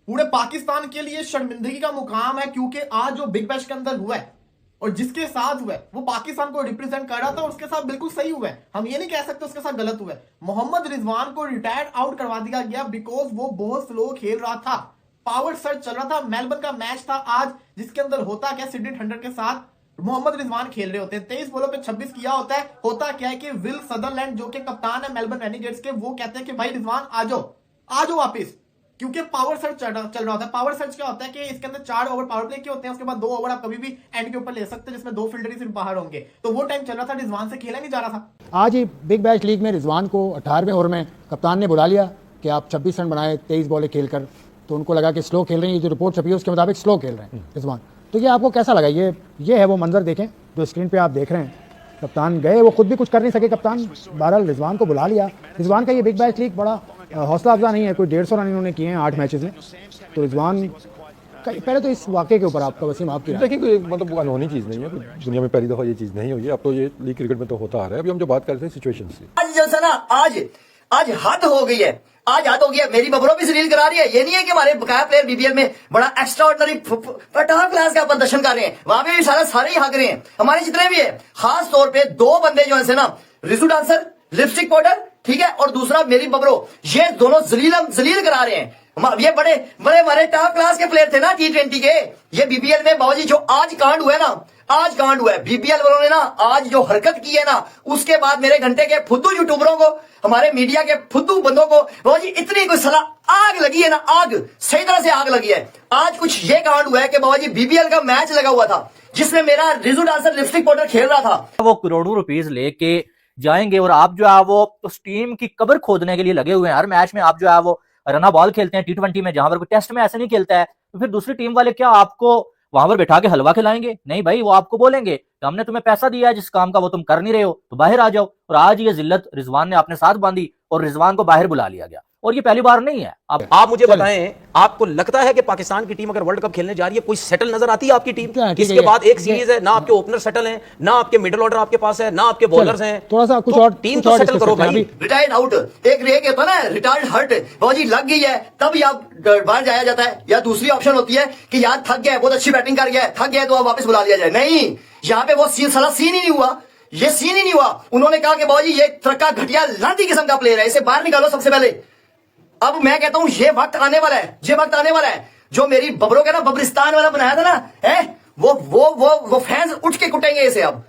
पूरे पाकिस्तान के लिए शर्मिंदगी का मुकाम है, क्योंकि आज जो बिग बैश के अंदर हुआ है और जिसके साथ हुआ है वो पाकिस्तान को रिप्रेजेंट कर रहा था और उसके साथ बिल्कुल सही हुआ है। हम ये नहीं कह सकते उसके साथ गलत हुआ है। मोहम्मद रिजवान को रिटायर्ड आउट करवा दिया गया बिकॉज वो बहुत स्लो खेल रहा था, पावर सर्च चल रहा था। मेलबर्न का मैच था आज, जिसके अंदर होता क्या, सिडनी थंडर के साथ मोहम्मद रिजवान खेल रहे होते हैं, 23 बॉलों पे 26 किया होता है। होता क्या है कि विल सदरलैंड जो कि कप्तान है मेलबर्न रेनिगेट्स के, वो कहते हैं कि भाई रिजवान आ जाओ वापिस, क्योंकि पावर सर्च चल रहा होता है। पावर सर्च क्या होता है कि इसके अंदर 4 ओवर पावर प्ले के होते हैं, उसके बाद 2 ओवर आप कभी भी एंड के ऊपर ले सकते हैं जिसमें 2 फील्डर ही सिर्फ बाहर होंगे। तो वो टाइम चल रहा था, रिजवान से खेला नहीं जा रहा था। आज ही बिग बैश लीग में रिजवान को 18वें ओवर में कप्तान ने बुला लिया कि आप 26 रन बनाए 23 बॉलें खेलकर, तो उनको लगा कि स्लो खेल रहे हैं, ये जो रिपोर्ट छपी है उसके मुताबिक स्लो खेल रहे हैं रिजवान। तो ये आपको कैसा लगा? ये है वो मंजर, देखें जो स्क्रीन पे आप देख रहे हैं। कप्तान गए, वो खुद भी कुछ कर नहीं सके कप्तान, बहरहाल रिजवान को बुला लिया। रिजवान का ये बिग बैश लीग बड़ा हौसला अफजा नहीं है, कोई 150 रन इन्होंने किए हैं 8 मैचेस में। तो रिजवान पहले तो इस वाक़े के ऊपर आपका वसीम आपकी देखिए, कोई मतलब वो अनहोनी चीज़ नहीं है, दुनिया में पहली दफ़ा ये चीज़ नहीं हुई है। अब तो ये लीग क्रिकेट में तो होता आ रहा है। अभी हम जो बात कर रहे थे सिचुएशन से, आज जैसा ना आज हद हो गई है, आज हद हो गया। मेरी बबरों भी जलील करा रही है। ये नहीं है कि हमारे बकाया प्लेयर बीबीएल में बड़ा एक्स्ट्रा ऑर्डिनरी टॉप क्लास का प्रदर्शन कर रहे हैं, वहां पे भी सारे ही हक रहे हैं, हमारे जितने भी है। खास तौर पे 2 बंदे जो है ना, रिजू डांसर, लिपस्टिक पाउडर, ठीक है, और दूसरा मेरी बबरो, ये दोनों जलील करा रहे हैं। ये बड़े हमारे टॉप क्लास के प्लेयर थे ना T20 के। ये बीबीएल में बाबूजी जो आज कांड हुआ है ना, आज कांड हुआ है बीबीएल वालों ने ना, आज जो हरकत की है ना, उसके बाद मेरे घंटे के फुद्दू यूट्यूबरों को, हमारे मीडिया के फुद्दू बंदों को बाबूजी इतनी कोई सला आग लगी है ना, आग सही तरह से आग लगी है। आज कुछ ये कांड हुआ है कि बाबूजी बीबीएल का मैच लगा हुआ था जिसमें मेरा रिजू डांसर लिपस्टिक पाउडर खेल रहा था। वो करोड़ों रुपीस लेके जाएंगे और आप जो है वो उस टीम की कब्र खोदने के लिए लगे हुए हैं। हर मैच में आप जो है वो रना बॉल खेलते हैं T20 में, जहां पर कोई टेस्ट में ऐसे नहीं खेलता है। तो फिर दूसरी टीम वाले क्या आपको वहां पर बैठा के हलवा खिलाएंगे? नहीं भाई, वो आपको बोलेंगे कि हमने तुम्हें पैसा दिया है जिस काम का वो तुम कर नहीं रहे हो, तो बाहर आ जाओ। और आज ये जिल्लत रिजवान ने अपने साथ बांधी और रिजवान को बाहर बुला लिया गया, और ये पहली बार नहीं है। आप मुझे बताएं, आपको लगता है कि पाकिस्तान की टीम अगर वर्ल्ड कप खेलने जा रही है, कोई सेटल नजर आती है आपकी टीम? इसके बाद एक सीरीज है ना, आपके ओपनर सेटल हैं, ना आपके मिडिल ऑर्डर आपके पास है, ना आपके बॉलर्स हैं। थोड़ा सा कुछ और टीम तो सेटल करो भाई। रिटायर्ड आउट एक रह गया था ना, रिटायर्ड हर्ट बाजी लग गई है, तब आप बाहर जाया जाता है। या दूसरी ऑप्शन होती है कि यार थक गया है, बहुत अच्छी बैटिंग कर गया है, थक गया है, तो आप वापस बुला लिया जाए। नहीं, यहाँ पे वो सीन ही नहीं हुआ, ये सीन ही नहीं हुआ। उन्होंने कहा कि बाजी ये तरक्का घटिया लांती किस्म का प्लेयर है, इसे बाहर निकालो सबसे पहले। अब मैं कहता हूं ये वक्त आने वाला है, ये वक्त आने वाला है। जो मेरी बबरों का ना बब्रिस्तान वाला बनाया था ना, है वो फैंस उठ के कुटेंगे इसे। अब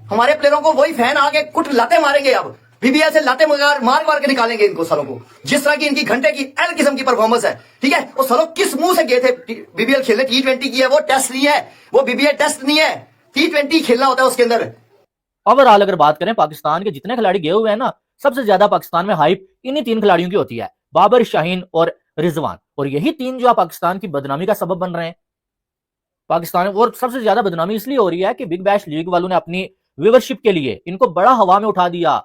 हमारे प्लेयरों को वही फैन आके कुट लाते मारेंगे। अब बीबीएल से लाते मार के निकालेंगे इनको सालों को, जिस तरह की इनकी घंटे की एल किस्म की परफॉर्मेंस है। ठीक है, वो सालों किस मुंह से गए थे बीबीएल खेलने? T20 की है वो, टेस्ट नहीं है वो, बीबीएल टेस्ट नहीं है, T20 खेलना होता है उसके अंदर। ओवरऑल अगर बात करें पाकिस्तान के जितने खिलाड़ी गए हुए हैं ना, सबसे ज्यादा पाकिस्तान में हाइप इन्हीं 3 खिलाड़ियों की होती है, बाबर, शाहीन और रिजवान। और यही 3 जो पाकिस्तान की बदनामी का सबब बन रहे हैं पाकिस्तान। और सबसे ज्यादा बदनामी इसलिए हो रही है कि बिग बैश लीग वालों ने अपनी व्यूवरशिप के लिए इनको बड़ा हवा में उठा दिया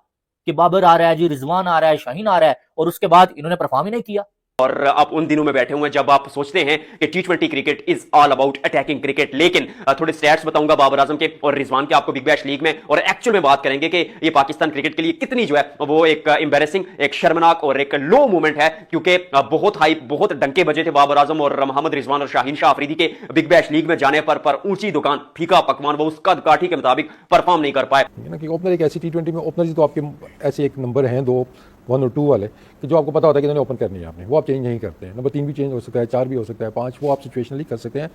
कि बाबर आ रहा है जी, रिजवान आ रहा है, शाहीन आ रहा है, और उसके बाद इन्होंने परफॉर्म ही नहीं किया। और आप उन दिनों में बैठे हुए हैं जब आप सोचते हैं कि T20 cricket is all about attacking cricket. लेकिन थोड़े स्टैट्स बताऊंगा बाबर आजम के और रिजवान के आपको बिग बैश लीग में, और एक्चुअल में बात करेंगे कि ये पाकिस्तान क्रिकेट के लिए कितनी जो है वो एक एम्बैरेसिंग, एक शर्मनाक और एक लो मोमेंट है। क्योंकि बहुत हाइप, बहुत डंके बजे थे बाबर आजम और मोहम्मद रिजवान और शाहीन शाह अफरीदी के बिग बैश लीग में जाने पर ऊंची दुकान फीका पकवान, वो उसका काठी के मुताबिक परफॉर्म नहीं कर पाए। ओपनर एक ऐसी T20 में ओपनर तो आपके ऐसे एक नंबर हैं 2, 1 और 2 वाले कि जो आपको पता होता है कि इन्होंने ओपन करनी है आपने, वो आप चेंज नहीं करते हैं। नंबर 3 भी चेंज हो सकता है, 4 भी हो सकता है, 5, वो आप सिचुएशनली कर सकते हैं,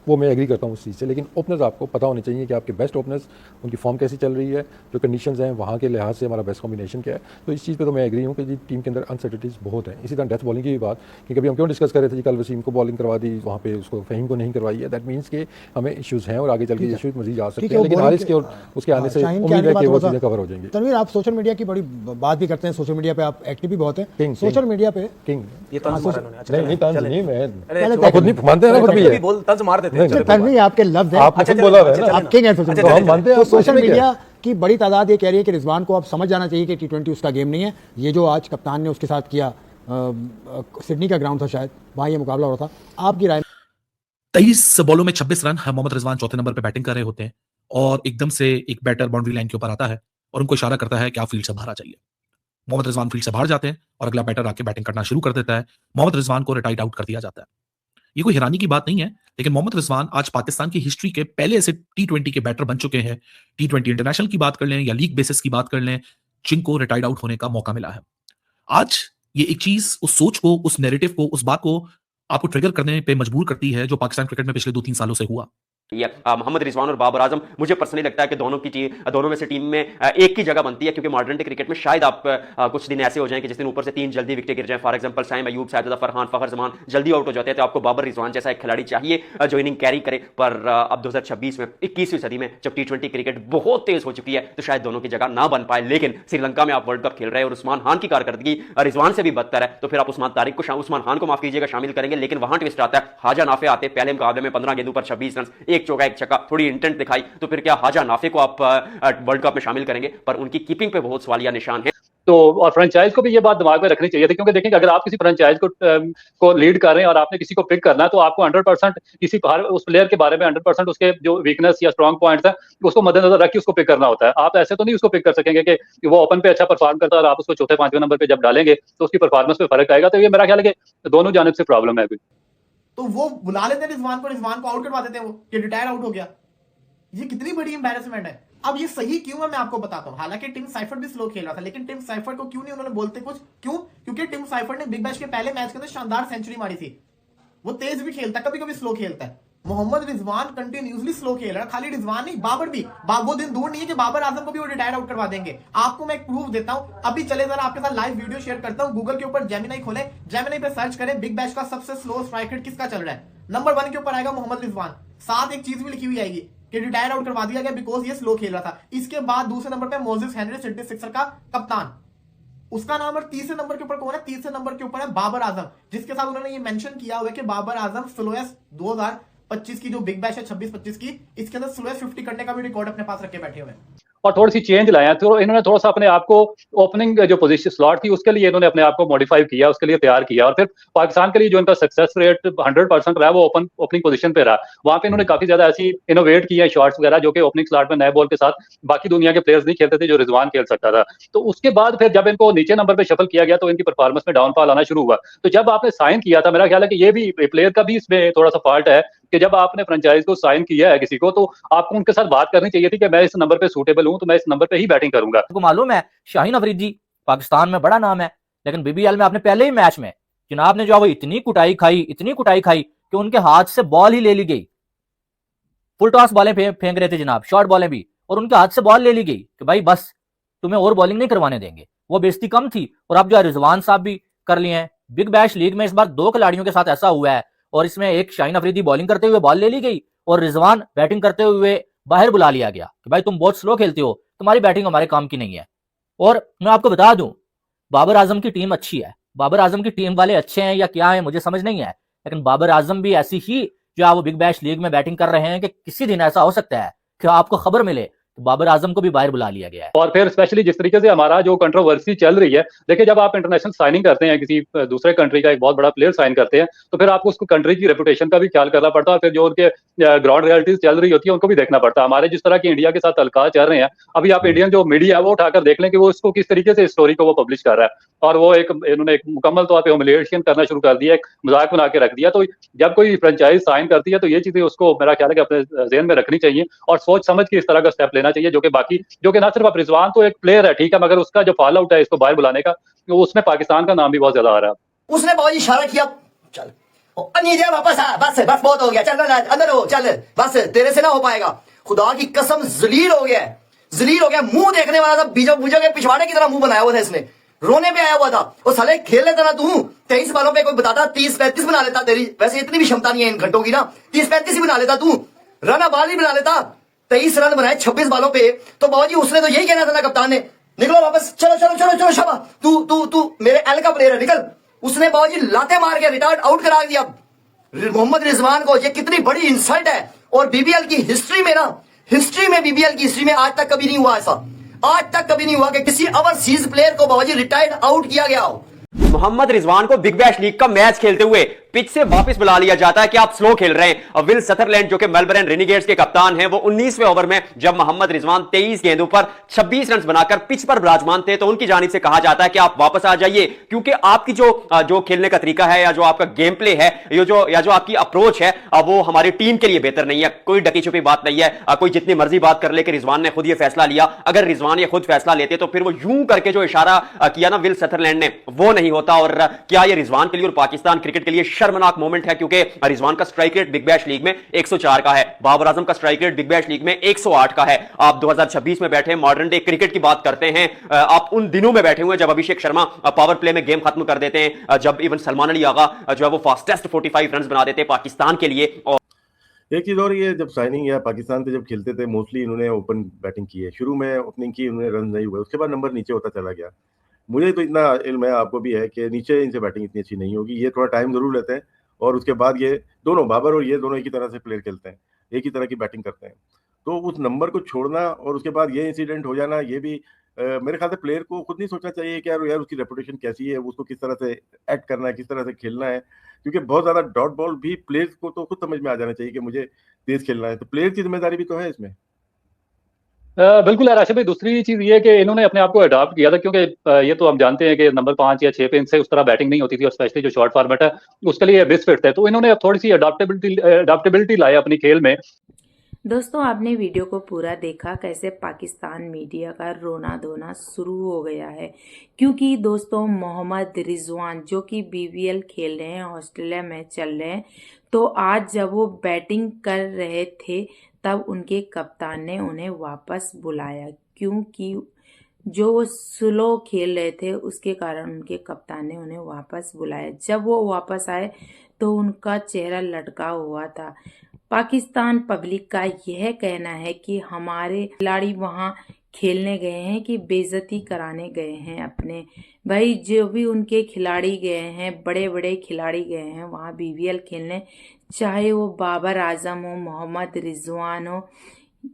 वो मैं एग्री करता हूँ उस चीज़ से। लेकिन ओपनर्स आपको पता होने चाहिए कि आपके बेस्ट ओपनर्स, उनकी फॉर्म कैसी चल रही है, जो कंडीशंस हैं वहाँ के लिहाज से हमारा बेस्ट कॉम्बिनेशन क्या है। तो इस चीज़ पे तो मैं एग्री हूँ कि जी टीम के अंदर अनसर्टिनिटीज़ बहुत है। इसी तरह डेथ बॉलिंग की भी बात कि कभी हम क्यों डिस्कस कर रहे थे जी, कल वसीम को बॉलिंग करवा दी, वहाँ पे उसको फ़हीम को नहीं करवाई है। दैट मीन्स कि हमें इश्यूज़ हैं और आगे चल के इशूज़ मजीद आ सकते हैं। लेकिन हारिस के और उसके आने से उम्मीद है कि वो चीज़ें कवर हो जाएंगी। तनवीर, आप सोशल मीडिया की बड़ी बात भी करते हैं, सोशल मीडिया पे आप एक्टिव भी बहुत हैं। सोशल मीडिया पे किंग ये तंज मारा उन्होंने। नहीं तंज नहीं, मैं पहले खुद नहीं मानते हैं ना, खुद भी है बोल तंज मार देते हैं। तनवीर आपके लफ्ज हैं, आपने खुद बोला है ना, आप किंग हैं सोशल तो हम मानते हैं। तो सोशल मीडिया की बड़ी तादाद ये कह रही है कि रिजवान को अब समझ जाना चाहिए कि T20 उसका गेम नहीं है। ये जो आज कप्तान ने उसके साथ किया, सिडनी का ग्राउंड था शायद, वहाँ ये मुकाबला हो रहा था, आपकी राय? 23 बॉलों में 26 रन। मोहम्मद रिजवान चौथे नंबर पे बैटिंग कर रहे होते हैं और एकदम से एक बैटर बाउंड्री लाइन के ऊपर आता है और उनको इशारा करता है कि आप फील्ड से बाहर आ जाइए। मोहम्मद रिजवान फील्ड से बाहर जाते हैं और अगला बैटर आके बैटिंग करना शुरू कर देता है। मोहम्मद रिजवान को रिटाइट आउट कर दिया जाता है। ये कोई हैरानी की बात नहीं है, लेकिन मोहम्मद रिजवान आज पाकिस्तान की हिस्ट्री के पहले ऐसे T20 के बैटर बन चुके हैं, T20 इंटरनेशनल की बात कर लें या लीग बेसिस की बात कर लें, जिनको रिटायर्ड आउट होने का मौका मिला है। आज ये एक चीज उस सोच को, उस नैरेटिव को, उस बात को आपको ट्रिगर करने पे मजबूर करती है जो पाकिस्तान क्रिकेट में पिछले 2-3 सालों से हुआ। मोहम्मद रिजवान और बाबर आजम, मुझे पर्सनली लगता है कि दोनों में से टीम में एक की जगह बनती है, क्योंकि मॉडर्न डे क्रिकेट में शायद आप कुछ दिन ऐसे हो जाएं कि जिस दिन ऊपर से 3 जल्दी विकेट गिर जाएं, फॉर एग्जांपल साइम अयूब, शाहिद फरहान, फखर जमान जल्दी आउट हो जाते हैं, तो आपको बाबर रिजवान जैसा एक खिलाड़ी चाहिए जो इनिंग कैरी करे। पर अब 2026 में 21वीं सदी में जब T20 क्रिकेट बहुत तेज हो चुकी है तो शायद दोनों की जगह ना बन पाए। लेकिन श्रीलंका में आप वर्ल्ड कप खेल रहे हैं और उस्मान खान की कारकर्दगी रिजवान से भी बदतर है, तो फिर आप उस्मान खान को माफ कीजिएगा शामिल करेंगे। लेकिन वहां ट्विस्ट आता है, हाजा नाफे आते पहले मुकाबले में 15 गेंदों पर 26 रन, 1 चौका 1 छक्का, थोड़ी इंटेंट दिखाई, तो फिर क्या हाजा नाफे को आप वर्ल्ड कप में शामिल करेंगे? पर उनकी कीपिंग पे बहुत सवालिया निशान है। तो और फ्रेंचाइज को भी ये बात दिमाग में रखनी चाहिए थी, क्योंकि देखेंगे अगर आप किसी फ्रेंचाइज को लीड कर रहे हैं और आपने किसी को पिक करना है तो आपको 100% किसी उस प्लेयर के बारे में 100% उसके जो वीकनेस या स्ट्रॉन्ग पॉइंट्स है उसको मद्देनजर रख के उसको पिक करना होता है। आप ऐसे तो नहीं उसको पिक कर सकेंगे कि वो ओपन पे अच्छा परफॉर्म करता है और आप उसको चौथे 5वें नंबर पे जब डालेंगे तो उसकी परफॉर्मेंस पे फर्क आएगा। तो ये मेरा ख्याल है कि दोनों जानिब से प्रॉब्लम है अभी। तो वो बुला लेते हैं रिजवान को आउट करवा देते हैं, वो कि रिटायर आउट हो गया। ये कितनी बड़ी एम्बैरेसमेंट है। अब ये सही क्यों है मैं आपको बताता हूं। हालांकि टिम साइफर्ट भी स्लो खेल रहा था, लेकिन टिम साइफर्ट को क्यों नहीं उन्होंने बोलते कुछ, क्यों? क्योंकि टिम साइफर्ट ने बिग बैश के पहले मैच के अंदर शानदार सेंचुरी मारी थी। वो तेज भी खेलता है, कभी कभी स्लो खेलता है। मोहम्मद रिजवान कंटिन्यूसली स्लो खेल रहा है। खाली रिजवान नहीं, बाबर भी। वो दिन दूर नहीं है कि बाबर आजम को भी वो रिटायर आउट करवा देंगे। आपको मैं एक प्रूफ देता हूं, अभी चले जरा आपके साथ लाइव वीडियो शेयर करता हूं। गूगल के ऊपर जेमिनी खोले, जेमिनी पे सर्च करें बिग बैश का सबसे स्लो स्ट्राइक रेट किसका चल रहा है। नंबर 1 के ऊपर आएगा मोहम्मद रिजवान, साथ एक चीज भी लिखी हुई आएगी कि रिटायर आउट करवा दिया गया बिकॉज ये स्लो खेल रहा था। इसके बाद दूसरे नंबर पे मोजेस हेनरी, सिडनी सिक्सर का कप्तान, उसका नाम। और तीसरे नंबर के ऊपर कौन है? तीसरे नंबर के ऊपर है बाबर आजम, जिसके साथ उन्होंने ये मेंशन किया हुआ है कि बाबर आजम स्लोएस्ट 2025 की जो बिग बैश है 26-25 की, इसके अंदर स्लोएस्ट 50 करने का भी रिकॉर्ड अपने पास रखे बैठे हुए हैं। और थोड़ी सी चेंज लाए हैं, तो इन्होंने थोड़ा सा अपने आप को ओपनिंग जो पोजीशन स्लॉट थी उसके लिए इन्होंने अपने आप को मॉडिफाई किया, उसके लिए तैयार किया। और फिर पाकिस्तान के लिए जो इनका सक्सेस रेट 100% रहा वो ओपनिंग पोजीशन पे रहा। वहां पे इन्होंने काफी ज्यादा ऐसी इनोवेट किया शॉट्स वगैरह जो कि ओपनिंग स्लॉट में नए बॉल के साथ बाकी दुनिया के प्लेयर्स नहीं खेलते थे, जो रिजवान खेल सकता था। तो उसके बाद फिर जब इनको नीचे नंबर पे शफल किया गया तो इनकी परफॉर्मेंस में डाउनफॉल आना शुरू हुआ। तो जब आपने साइन किया था, मेरा ख्याल है कि ये भी प्लेयर का भी इसमें थोड़ा सा फॉल्ट है कि जब आपने फ्रेंचाइज को साइन किया है किसी को तो आपको उनके साथ बात करनी चाहिए थी कि मैं इस नंबर पे सूटेबल हूं तो मैं इस नंबर पे ही बैटिंग करूंगा। आपको मालूम है शाहीन अफरीदी पाकिस्तान में बड़ा नाम है, लेकिन BBL में आपने पहले ही मैच में जनाब ने जो वो इतनी कुटाई खाई कि उनके हाथ से बॉल ही ले ली गई। फुल टॉस बॉलें फेंक रहे थे जनाब, शॉर्ट बॉलें भी, और उनके हाथ से बॉल ले ली गई कि भाई बस तुम्हें और बॉलिंग नहीं करवाने देंगे। वो बेइज्जती कम थी। और अब जो रिजवान साहब भी कर लिए हैं। बिग बैश लीग में इस बार 2 खिलाड़ियों के साथ ऐसा हुआ है, और इसमें एक शाहीन अफरीदी बॉलिंग करते हुए बॉल ले ली गई और रिजवान बैटिंग करते हुए बाहर बुला लिया गया कि भाई तुम बहुत स्लो खेलते हो, तुम्हारी बैटिंग हमारे काम की नहीं है। और मैं आपको बता दूं, बाबर आजम की टीम अच्छी है, बाबर आजम की टीम वाले अच्छे हैं या क्या है मुझे समझ नहीं है, लेकिन बाबर आजम भी ऐसी ही जो आप बिग बैश लीग में बैटिंग कर रहे हैं कि किसी दिन ऐसा हो सकता है कि आपको खबर मिले तो बाबर आजम को भी बाहर बुला लिया गया है। और फिर स्पेशली जिस तरीके से हमारा जो कंट्रोवर्सी चल रही है, देखिए जब आप इंटरनेशनल साइनिंग करते हैं, किसी दूसरे कंट्री का एक बहुत बड़ा प्लेयर साइन करते हैं, तो फिर आपको उसको कंट्री की रेपुटेशन का भी ख्याल करना पड़ता है और फिर जो उनके ग्राउंड रियलिटीज चल रही होती है उनको भी देखना पड़ता है। हमारे जिस तरह की इंडिया के साथ तल्का चल रहे हैं, अभी आप इंडियन जो मीडिया है वो उठाकर देख लें कि वो इसको किस तरीके से स्टोरी को वो पब्लिश कर रहा है, और वो इन्होंने एक मुकम्मल तौर पर ह्यूमिलिएशन करना शुरू कर दिया, एक मजाक बना के रख दिया। तो जब कोई फ्रेंचाइज साइन करती है तो ये चीजें उसको मेरा ख्याल है कि अपने ज़हन में रखनी चाहिए और सोच समझ के इस तरह का स्टेप लेना चाहिए, जो कि ना सिर्फ रिजवान तो एक प्लेयर है, ठीक है, मगर उसका जो फॉल आउट है इसको बाहर बुलाने का, तो उसमें पाकिस्तान का नाम भी बहुत ज्यादा आ रहा है। उसने बहुत इशारा किया, चल नीचे वापस आ, बस बहुत हो गया, चल अंदर हो, चल बस तेरे से ना हो पाएगा। खुदा की कसम जलील हो गया, मुंह देखने वाला था, बीजों के पिछवाड़े की तरह मुंह बनाया हुआ था इसने, रोने पे आया हुआ था। वो साले खेल लेता ना तू 23 बालों पे, कोई बताता 30-35 बना लेता, तेरी वैसे इतनी भी क्षमता नहीं है इन घंटों की ना, 30-35 ही बना लेता तू, रन बाल ही बना लेता। 23 रन बनाए 26 बालों पे, तो बाबूजी उसने तो यही कहना था ना कप्तान ने, निकलो वापस, चलो शाबा, तू मेरे एल का प्लेयर है, निकल। उसने बाबूजी लाते मार के रिटायर्ड आउट करा दिया मोहम्मद रिजवान को। ये कितनी बड़ी इंसल्ट है, और BBL की हिस्ट्री में BBL की हिस्ट्री में आज तक कभी नहीं हुआ ऐसा, आज तक कभी नहीं हुआ कि किसी ओवरसीज प्लेयर को बाबूजी रिटायर्ड आउट किया गया हो। मोहम्मद रिजवान को बिग बैश लीग का मैच खेलते हुए पिच से वापस बुला लिया जाता है कि आप स्लो खेल रहे हैं। और विल सदरलैंड जो कि मेलबर्न रेनिगेट्स के कप्तान हैं, वो 19वें ओवर में जब मोहम्मद रिजवान 23 गेंदों पर 26 रन बनाकर पिच पर विराजमान थे, तो उनकी जानिब से कहा जाता है कि आप वापस आ जाइए, क्योंकि आपकी जो खेलने का तरीका है या जो आपका गेम प्ले है, या जो आपकी अप्रोच है, वो हमारी टीम के लिए बेहतर नहीं है। कोई ढकी छुपी बात नहीं है, कोई जितनी मर्जी बात कर ले कि रिजवान ने खुद ये फैसला लिया। अगर रिजवान ये खुद फैसला लेते तो फिर वो यूं करके जो इशारा किया ना विल सदरलैंड ने, वो नहीं होता। और क्या ये रिजवान के लिए और पाकिस्तान क्रिकेट के लिए शर्मनाक मोमेंट है, क्योंकि रिजवान का strike rate big bash league में 104 का है, बाबर आजम का strike rate big bash league में 108 का है। आप 2026 में बैठे, मॉडर्न डे क्रिकेट की बात करते हैं, आप उन दिनों में बैठे हुए जब अभिषेक शर्मा पावर प्ले में गेम खत्म कर देते हैं, जब इवन सलमान अली आगा जो है वो फास्टेस्ट 45 रन बना देते हैं पाकिस्तान के लिए। और एक चीज और, ये जब साइनिंग या पाकिस्तान से जब खेलते थे मोस्टली इन्होंने ओपन बैटिंग की है, शुरू में ओपनिंग की, उन्होंने रन नहीं हुए, उसके बाद नंबर नीचे होता चला गया। मुझे तो इतना इल्म है, आपको भी है, कि नीचे इनसे बैटिंग इतनी अच्छी नहीं होगी, ये थोड़ा टाइम जरूर लेते हैं। और उसके बाद ये दोनों, बाबर और ये दोनों एक ही तरह से प्लेयर खेलते हैं, एक ही तरह की बैटिंग करते हैं, तो उस नंबर को छोड़ना और उसके बाद ये इंसिडेंट हो जाना, ये भी मेरे ख्याल से प्लेयर को खुद नहीं सोचना चाहिए कि यार उसकी रेपुटेशन कैसी है, उसको किस तरह से एक्ट करना है, किस तरह से खेलना है, क्योंकि बहुत ज्यादा डॉट बॉल भी प्लेयर्स को तो खुद समझ में आ जाना चाहिए कि मुझे तेज खेलना है, तो प्लेयर की जिम्मेदारी भी तो है इसमें। बिल्कुल है राशिद भाई। दूसरी चीज ये कि इन्होंने अपने आप को अडॉप्ट किया था, क्योंकि ये तो हम जानते हैं कि नंबर 5 या 6 पे इनसे उस तरह बैटिंग नहीं होती थी, और स्पेशली जो शॉर्ट फॉर्मेट है उसके लिए बेस्ट फिट थे। तो इन्होंने थोड़ी सी अडॉप्टेबिलिटी लाई अपनी खेल में। दोस्तों, आपने वीडियो को पूरा देखा, कैसे पाकिस्तान मीडिया का रोना धोना शुरू हो गया है, क्योंकि दोस्तों मोहम्मद रिजवान जो कि BBL खेल रहे हैं, ऑस्ट्रेलिया में चल रहे हैं, तो आज जब वो बैटिंग कर रहे थे तब उनके कप्तान ने उन्हें वापस बुलाया, क्योंकि जो वो स्लो खेल रहे थे उसके कारण उनके कप्तान ने उन्हें वापस बुलाया। जब वो वापस आए तो उनका चेहरा लटका हुआ था। पाकिस्तान पब्लिक का यह कहना है कि हमारे खिलाड़ी वहां खेलने गए हैं कि बेइज्जती कराने गए हैं अपने। भाई, जो भी उनके खिलाड़ी गए हैं, बड़े बड़े खिलाड़ी गए हैं वहां BBL खेलने, चाहे वो बाबर आजम हो, मोहम्मद रिजवान हो,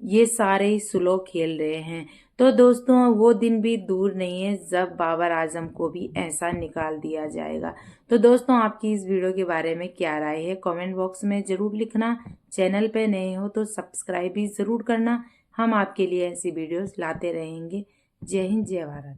ये सारे ही स्लो खेल रहे हैं। तो दोस्तों, वो दिन भी दूर नहीं है जब बाबर आजम को भी ऐसा निकाल दिया जाएगा। तो दोस्तों, आपकी इस वीडियो के बारे में क्या राय है, कमेंट बॉक्स में जरूर लिखना। चैनल पे नए हो तो सब्सक्राइब भी जरूर करना। हम आपके लिए ऐसी वीडियोस लाते रहेंगे। जय हिंद, जय भारत।